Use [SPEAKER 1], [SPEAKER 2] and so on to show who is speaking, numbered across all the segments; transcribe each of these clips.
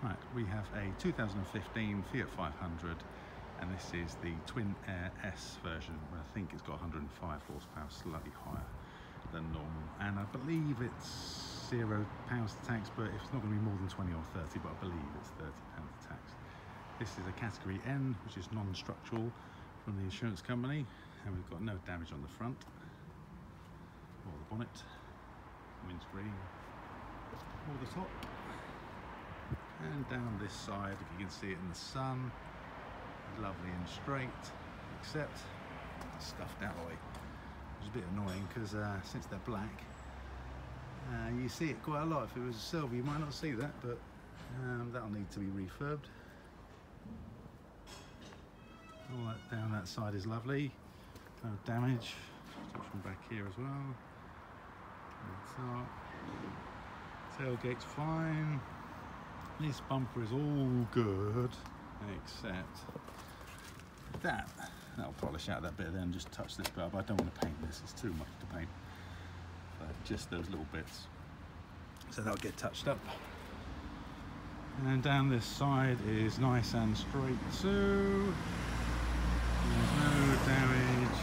[SPEAKER 1] Right, we have a 2015 Fiat 500, and this is the TwinAir S version. I think it's got 105 horsepower, slightly higher than normal, and I believe it's £0 tax, but it's not going to be more than 20 or 30, but I believe it's £30 tax. This is a category N, which is non-structural from the insurance company, and we've got no damage on the front or the bonnet, windscreen, or the top. And down this side, if you can see it in the sun, lovely and straight, except scuffed alloy, which is a bit annoying because since they're black, you see it quite a lot. If it was a silver, you might not see that, but that'll need to be refurbed. All that down that side is lovely, no damage. Touch from back here as well. Tailgate's fine. This bumper is all good, except that'll polish out that bit there and just touch this bit up. I don't want to paint this, it's too much to paint. But just those little bits. So that'll get touched up. And down this side is nice and straight too. There's no damage,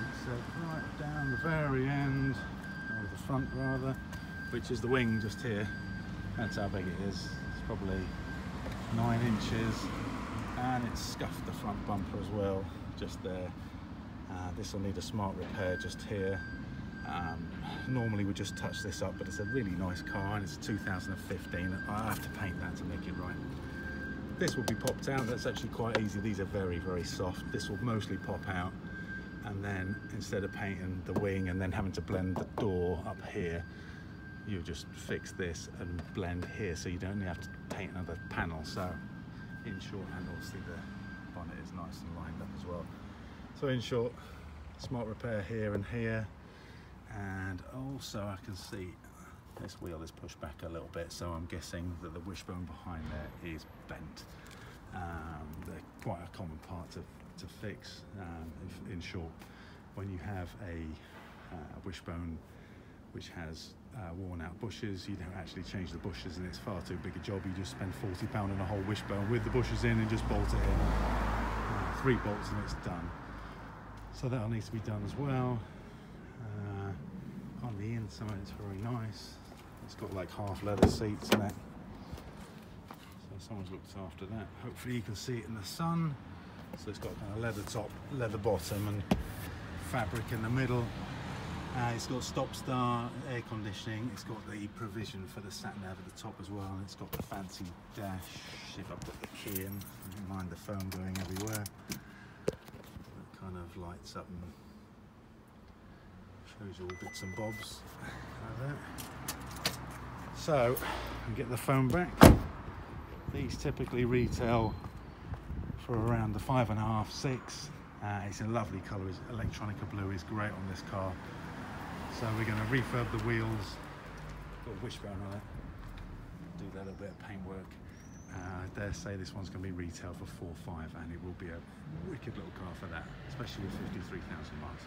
[SPEAKER 1] except right down the very end, or the front rather, which is the wing just here. That's how big it is. It's probably 9 inches, and it's scuffed the front bumper as well, just there. This will need a smart repair just here. Normally we just touch this up, but it's a really nice car, and it's 2015. I have to paint that to make it right. This will be popped out. That's actually quite easy. These are very, very soft. This will mostly pop out, and then instead of painting the wing and then having to blend the door up here, you just fix this and blend here, so you don't have to paint another panel. So in short, and obviously the bonnet is nice and lined up as well. So in short, smart repair here and here. And also I can see this wheel is pushed back a little bit, so I'm guessing that the wishbone behind there is bent. They're quite a common part to fix. In short, when you have a wishbone which has worn out bushes, you don't actually change the bushes, and it's far too big a job. You just spend £40 on a whole wishbone with the bushes in and just bolt it in. 3 bolts and it's done. So that'll need to be done as well. On the inside it's very nice. It's got like half leather seats in it, so someone's looked after that. Hopefully you can see it in the sun. So it's got kind of leather top, leather bottom, and fabric in the middle. It's got stop-start, air conditioning. It's got the provision for the sat-nav at the top as well, and it's got the fancy dash. If I put the key in, I don't mind the phone going everywhere. It kind of lights up and shows you all bits and bobs like that. So, and get the phone back. These typically retail for around the 5.5, 6. It's a lovely colour. Electronica blue is great on this car. So we're going to refurb the wheels, got a wishbone on it, do that little bit of paintwork. I dare say this one's going to be retail for 4 or 5, and it will be a wicked little car for that, especially with 53,000 miles.